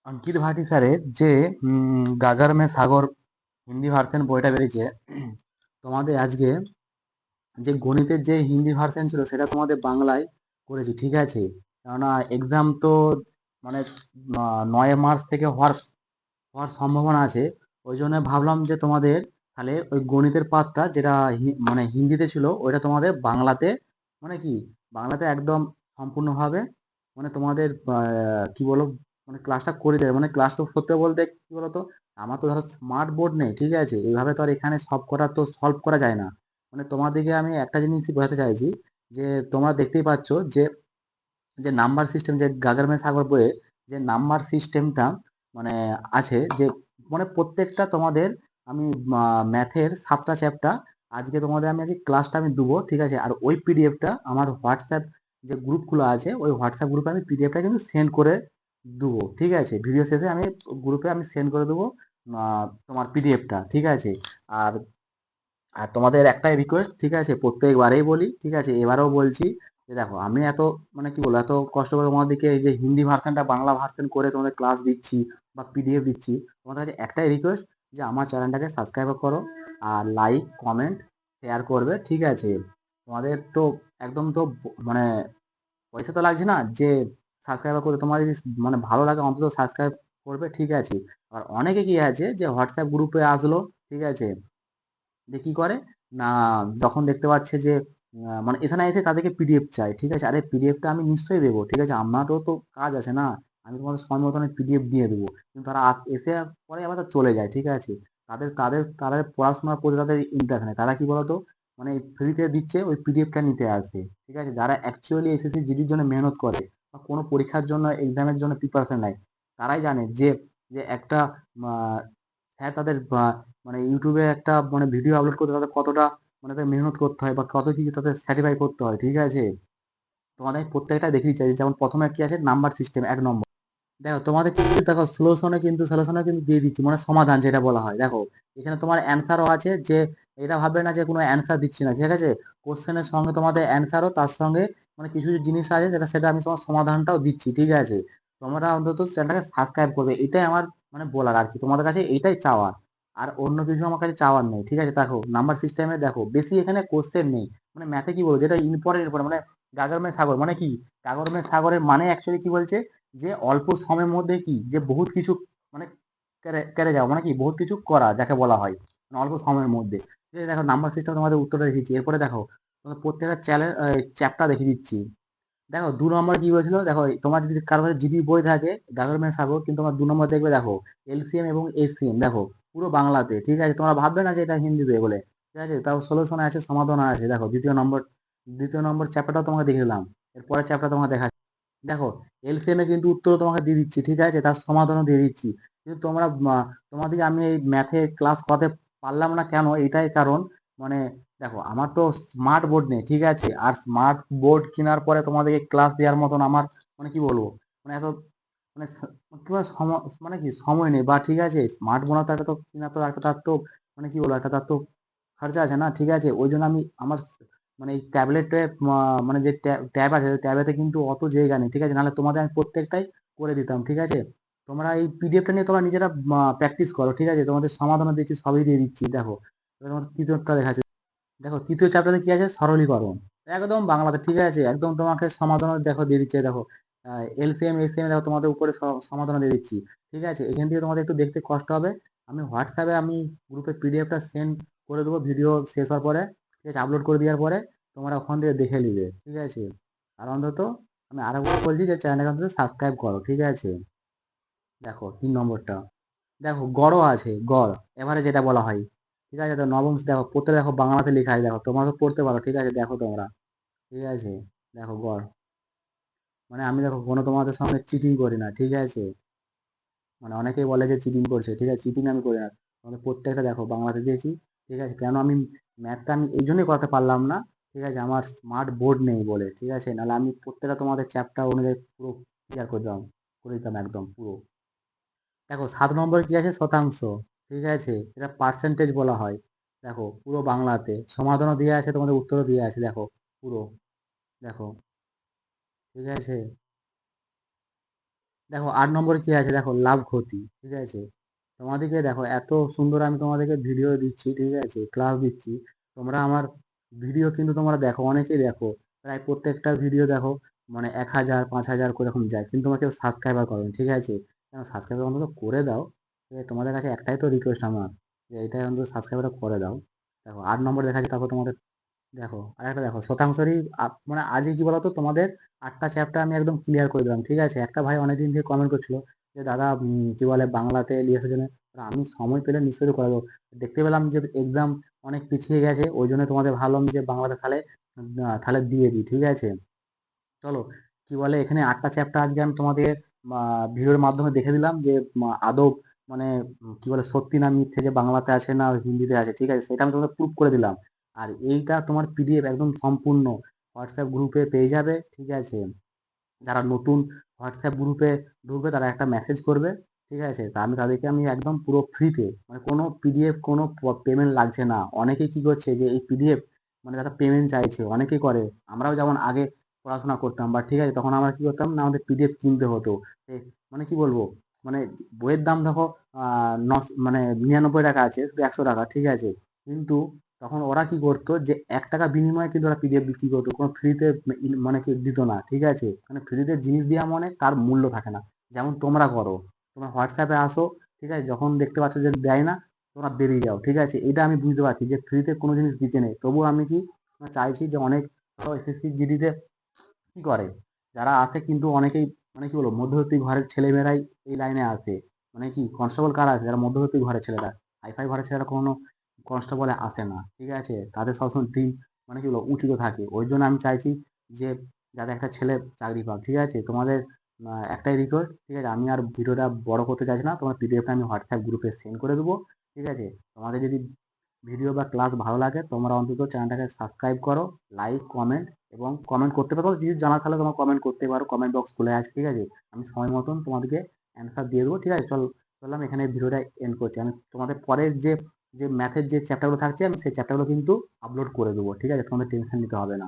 অঙ্কিত ভাটি স্যারের যে গাগর মে সাগর হিন্দি ভার্সন বইটা বেরিয়েছে। তোমাদের আজকে যে গণিতের যে হিন্দি ভার্সন ছিল সেটা তোমাদের বাংলায় করেছি, ঠিক আছে? কেননা এক্সাম তো মানে 9 মার্চ থেকে হওয়ার হওয়ার সম্ভাবনা আছে। ওই জন্য ভাবলাম যে তোমাদের তাহলে ওই গণিতের পার্টটা যেটা মানে হিন্দিতে ছিল ওইটা তোমাদের বাংলাতে, মানে কি, বাংলাতে একদম সম্পূর্ণভাবে, মানে তোমাদের কি বলো, মানে ক্লাসটা করে দেবে। মানে ক্লাস তো সত্যি বলতে কি বলতো, আমার তো ধরো স্মার্ট বোর্ড নেই, ঠিক আছে? এইভাবে তো আর এখানে সব করা তো সলভ করা যায় না। মানে তোমাদেরকে আমি একটা জিনিসই বোঝাতে চাইছি যে তোমরা দেখতেই পাচ্ছ যে যে নাম্বার সিস্টেম, যে গাগর মে সাগর বইয়ে যে নাম্বার সিস্টেমটা মানে আছে, যে মানে প্রত্যেকটা তোমাদের আমি ম্যাথের 7টা চ্যাপ্টার আজকে তোমাদের আমি আজকে ক্লাসটা আমি দেবো, ঠিক আছে? আর ওই পিডিএফটা আমার হোয়াটসঅ্যাপ যে গ্রুপগুলো আছে ওই হোয়াটসঅ্যাপ গ্রুপে আমি পিডিএফটা কিন্তু সেন্ড করে দেবো, ঠিক আছে? ভিডিও শেষে আমি গ্রুপে আমি সেন্ড করে দেবো তোমার পিডিএফটা, ঠিক আছে? আর আর তোমাদের একটাই রিকোয়েস্ট, ঠিক আছে? প্রত্যেকবারেই বলি, ঠিক আছে, এবারেও বলছি যে দেখো আমি এত মানে কি বলবো, এত কষ্ট করে তোমাদেরকে এই যে হিন্দি ভার্সনটা বাংলা ভার্সন করে তোমাদের ক্লাস দিচ্ছি বা পিডিএফ দিচ্ছি, তোমাদের কাছে একটাই রিকোয়েস্ট যে আমার চ্যানেলটাকে সাবস্ক্রাইব করো আর লাইক কমেন্ট শেয়ার করবে, ঠিক আছে? তোমাদের তো একদম তো মানে পয়সা তো লাগছে না যে সাবস্ক্রাইব করে, তোমার যদি মানে ভালো লাগে অন্তত সাবস্ক্রাইব করবে, ঠিক আছে? আর অনেকে কি আছে যে হোয়াটসঅ্যাপ গ্রুপে আসলো, ঠিক আছে, যে কি করে না, যখন দেখতে পাচ্ছে যে মানে এখানে এসে তাদেরকে পিডিএফ চাই, ঠিক আছে? আরে পিডিএফটা আমি নিশ্চয়ই দেবো, ঠিক আছে? আমারও তো কাজ আছে না, আমি তোমাদের সময় মতো পিডিএফ দিয়ে দেবো। কিন্তু তারা এসে পরে আবার চলে যায়, ঠিক আছে? তাদের পড়াশোনার প্রতি তাদের ইন্টারেস্ট নেই। তারা কি বলতো, মানে ফ্রিতে দিচ্ছে ওই পিডিএফটা নিতে আসে, ঠিক আছে? যারা অ্যাকচুয়ালি এসএসসি জিডির জন্য মেহনত করে বা কোনো পরীক্ষার জন্য এক্সামের জন্য প্রিপারেশন নেয়, তারাই জানে যে যে একটা স্যার তাদের মানে ইউটিউবে একটা মানে ভিডিও আপলোড করতে তাদের কতটা মানে তাদের মেহনত করতে হয় বা কত কি তাদের স্যাটিফাই করতে হয়, ঠিক আছে? তোমাদের প্রত্যেকটা দেখিয়ে চাই, যেমন প্রথমে কি আছে নাম্বার সিস্টেম 1 নম্বর। দেখো তোমাদের কিন্তু দেখো সলিউশনে কিন্তু দিয়ে দিচ্ছি, মানে সমাধান যেটা বলা হয়। দেখো এখানে তোমার অ্যান্সারও আছে, যে এটা ভাববে না যে কোনো অ্যান্সার দিচ্ছি না, ঠিক আছে? কোশ্চেনের সঙ্গে তোমাদের অ্যান্সারও তার সঙ্গে, মানে কিছু কিছু জিনিস আছে যেটা সেটা আমি তোমার সমাধানটাও দিচ্ছি, ঠিক আছে? তোমরা অন্তত চ্যানেলটাকে সাবস্ক্রাইব করবে, এটাই আমার মানে বলার আর কি, তোমাদের কাছে এইটাই চাওয়ার। আর অন্য কিছু আমার কাছে চাওয়ার নেই, ঠিক আছে? দেখো নাম্বার সিস্টেমে দেখো বেশি এখানে কোশ্চেন নেই। মানে ম্যাথে কি বলবো, যেটা ইম্পর্টেন্ট, মানে গাগর মে সাগর মানে কি, গাগর মে সাগরের মানে অ্যাকচুয়ালি কি বলছে, যে অল্প সময়ের মধ্যে কি যে বহুত কিছু মানে কেড়ে যাওয়া, মানে কি বহুত কিছু করা যাকে বলা হয়, মানে অল্প সময়ের মধ্যে। ঠিক আছে, দেখো নাম্বার সিস্টেম তোমাদের উত্তরটা দেখিয়েছি, এরপরে দেখো তোমাদের প্রত্যেকটা চ্যাপ্টার দেখিয়ে দিচ্ছি। দেখো 2 নম্বর কি বলছিল, দেখো তোমার যদি কারো কাছে জিডি বই থাকে গভর্নমেন্ট সাগর, কিন্তু তোমার 2 নম্বর দেখবে দেখো এলসিএম এবং এসসিএম, দেখো পুরো বাংলাতে, ঠিক আছে? তোমরা ভাববে না যে এটা হিন্দিতে বলে, ঠিক আছে? তাও সলিউশন আছে, সমাধান আছে। দেখো দ্বিতীয় নম্বর চ্যাপ্টারটা তোমাকে দেখে দিলাম, এরপরের চ্যাপ্টার তোমাকে দেখা। দেখো এলসিএম এ কিন্তু উত্তর তোমাকে দিয়ে দিচ্ছি, ঠিক আছে? তার সমাধানও দিয়ে দিচ্ছি। কিন্তু তোমাদেরকে আমি এই ম্যাথে ক্লাস করাতে পারলাম না কেন, এটাই কারণ, মানে দেখো আমার তো স্মার্ট বোর্ড নেই, ঠিক আছে? আর স্মার্ট বোর্ড কেনার পরে তোমাদেরকে ক্লাস দেওয়ার মতন আমার মানে কি বলবো, মানে এত মানে কি বলে মানে কি সময় নেই বা, ঠিক আছে? স্মার্ট বোর্ড তো একটা তো কিনা তো একটা তার তো মানে কি বলবো, একটা তার তো খরচা আছে না, ঠিক আছে? ওই জন্য আমি আমার মানে এই ট্যাবলেটে মানে যে ট্যাব আছে ট্যাবেতে কিন্তু অত জায়গা নেই, ঠিক আছে? নাহলে তোমাদের আমি প্রত্যেকটাই করে দিতাম, ঠিক আছে? তোমরা এই পিডিএফটা নিয়ে তোমরা নিজেরা প্র্যাকটিস করো, ঠিক আছে? তোমাদের সমাধানও দিচ্ছি, সবই দিয়ে দিচ্ছি। দেখো এবার তোমাদের তৃতীয়টা দেখাচ্ছে। দেখো তৃতীয় চ্যাপ্টারে কি আছে, সরলীকরণ, একদম বাংলাতে, ঠিক আছে? একদম তোমাকে সমাধানও দেখো দিয়ে দিচ্ছে। দেখো এলসিএম এসিএম দেখো তোমাদের উপরে সমাধান দিয়ে দিচ্ছি, ঠিক আছে? এখান থেকে তোমাদের একটু দেখতে কষ্ট হবে। আমি হোয়াটসঅ্যাপে আমি গ্রুপে পিডিএফটা সেন্ড করে দেবো ভিডিও শেষ হওয়ার পরে, ঠিক আছে? আপলোড করে দেওয়ার পরে তোমরা ওখান থেকে দেখে নিবে, ঠিক আছে? আর অন্তত আমি আরেকবার বলছি যে চ্যানেলটা অন্তত সাবস্ক্রাইব করো, ঠিক আছে? দেখো 3 নম্বরটা, দেখো গড়ও আছে, গড় এভারেজ যেটা বলা হয়, ঠিক আছে? তো নবম দেখো পড়তে, দেখো বাংলাতে লেখা আছে, দেখো তোমরা তো পড়তে পারো, ঠিক আছে? দেখো তোমরা, ঠিক আছে? দেখো গড় মানে আমি দেখো কোনো তোমাদের সঙ্গে চিটিং করি না, ঠিক আছে? মানে অনেকেই বলে যে চিটিং করছে, ঠিক আছে? চিটিং আমি করি না। তোমাদের প্রত্যেকটা দেখো বাংলাতে দিয়েছি, ঠিক আছে? কেন আমি ম্যাথটা আমি এই জন্যই করাতে পারলাম না, ঠিক আছে? আমার স্মার্ট বোর্ড নেই বলে, ঠিক আছে? নাহলে আমি প্রত্যেকটা তোমাদের চ্যাপ্টার অনুযায়ী পুরো ক্লিয়ার করে দিতাম একদম পুরো। দেখো 7 নম্বর কি আছে, শতাংশ, ঠিক আছে? এটা পার্সেন্টেজ বলা হয়। দেখো পুরো বাংলাতে সমাধানও দিয়ে আছে, তোমাদের উত্তরও দিয়ে আছে, দেখো পুরো, দেখো, ঠিক আছে? দেখো 8 নম্বরে কি আছে, দেখো লাভ ক্ষতি, ঠিক আছে। তোমাদেরকে দেখো এত সুন্দর আমি তোমাদেরকে ভিডিও দিচ্ছি, ঠিক আছে, ক্লাস দিচ্ছি, তোমরা আমার ভিডিও কিন্তু তোমরা দেখো, অনেকেই দেখো, প্রায় প্রত্যেকটা ভিডিও দেখো, মানে 1,000 5,000 করে এরকম যায়, কিন্তু তোমার কেউ সাবস্ক্রাইবার করো না, ঠিক আছে। সাবস্ক্রাইবার অন্তত করে দাও, ঠিক আছে? তোমাদের কাছে একটাই তো রিকোয়েস্ট আমার, যে এটাই অন্তত সাবস্ক্রাইবটা করে দাও। দেখো 8 নম্বর দেখা যায়, তারপর তোমাদের দেখো আর একটা দেখো শতাংশরই মানে আজকে কি বলতো, তোমাদের 8টা চ্যাপ্টার আমি একদম ক্লিয়ার করে দিলাম, ঠিক আছে। একটা ভাই অনেকদিন থেকে কমেন্ট করছিল যে দাদা কি বলে বাংলাতে লিখেছে জন্য, আমি সময় পেলে নিশ্চয়ই করে দেবো। দেখতে পেলাম যে এক্সাম অনেক পিছিয়ে গেছে, ওই জন্য তোমাদের ভাবলাম যে বাংলাতে তাহলে তাহলে দিয়ে দিই, ঠিক আছে। চলো, কি বলে এখানে 8টা চ্যাপ্টার আজকে আমি তোমাদের ভিডিওর মাধ্যমে দেখে দিলাম যে আদৌ মানে কি বলে সত্যি না মিথ্যে, যে বাংলাতে আছে না হিন্দিতে আছে, ঠিক আছে, সেটা আমি তোমাদের প্রুভ করে দিলাম। আর এইটা তোমার পিডিএফ একদম সম্পূর্ণ হোয়াটসঅ্যাপ গ্রুপে পেয়ে যাবে, ঠিক আছে। যারা নতুন হোয়াটসঅ্যাপ গ্রুপে ঢুকবে তারা একটা মেসেজ করবে, ঠিক আছে। তা আমি তাদেরকে আমি একদম পুরো ফ্রিতে, মানে কোনো পিডিএফ কোনো পেমেন্ট লাগছে না। অনেকেই কি করছে যে এই পিডিএফ মানে তারা পেমেন্ট চাইছে, অনেকেই করে। আমরাও যেমন আগে পড়াশোনা করতাম বা, ঠিক আছে, তখন আমরা কি করতাম না, আমাদের পিডিএফ কিনতে হতো। মানে কি বলবো, মানে বইয়ের দাম দেখো মানে 99 টাকা আছে, শুধু 100 টাকা, ঠিক আছে। কিন্তু তখন ওরা কি করতো যে 1 টাকা বিনিময়ে কিন্তু ওরা পিডিএফ বিক্রি করতো, কোনো ফ্রিতে মানে কি দিত না, ঠিক আছে। মানে ফ্রিতে জিনিস দেওয়া মানে তার মূল্য থাকে না। যেমন তোমরা করো, তোমরা হোয়াটসঅ্যাপে আসো, ঠিক আছে, যখন দেখতে পাচ্ছ যে দেয় না, তোমরা বেরিয়ে যাও, ঠিক আছে। এটা আমি বুঝতে পারছি যে ফ্রিতে কোনো জিনিস দিতে নেই, তবুও আমি কি চাইছি যে অনেক এসএসসি জিডিতে কি করে, যারা আছে কিন্তু অনেকেই, মানে কি বলবো, মধ্যবিত্ত ঘরের ছেলেমেয়েরাই এই লাইনে আছে। মানে কি কনস্টেবল কারা আছে, যারা মধ্যবিত্ত ঘরের ছেলেরা, হাইফাই ঘরের ছেলেরা কোনো কনস্টেবলে আসে না, ঠিক আছে। তাদের সবসময় ড্রিম মানে কি বলবো উঁচুতে থাকে। ওই জন্য আমি চাইছি যে যাতে একটা ছেলে চাকরি পাক, ঠিক আছে। তোমাদের একটাই রিকোয়েস্ট, ঠিক আছে, আমি আর ভিডিওটা বড় করতে চাইছি না, তোমার পিডিএফটা আমি হোয়াটসঅ্যাপ গ্রুপে সেন্ড করে দেবো, ঠিক আছে। তোমাদের যদি ভিডিও বা ক্লাস ভালো লাগে, তোমরা অন্তত চ্যানেলটাকে সাবস্ক্রাইব করো, লাইক কমেন্ট, এবং কমেন্ট করতে পারো, যদি জানা থাকলে তোমরা কমেন্ট করতে পারো, কমেন্ট বক্স খুলে আছে, ঠিক আছে। আমি সময় মতন তোমাদেরকে অ্যান্সার দিয়ে দেবো, ঠিক আছে। চললাম এখানে ভিডিওটা এন্ড করছি। আমি তোমাদের পরের যে যে ম্যাথের যে চ্যাপ্টারগুলো থাকছে, আমি সেই চ্যাপ্টারগুলো কিন্তু আপলোড করে দেবো, ঠিক আছে, তোমাদের টেনশন নিতে হবে না।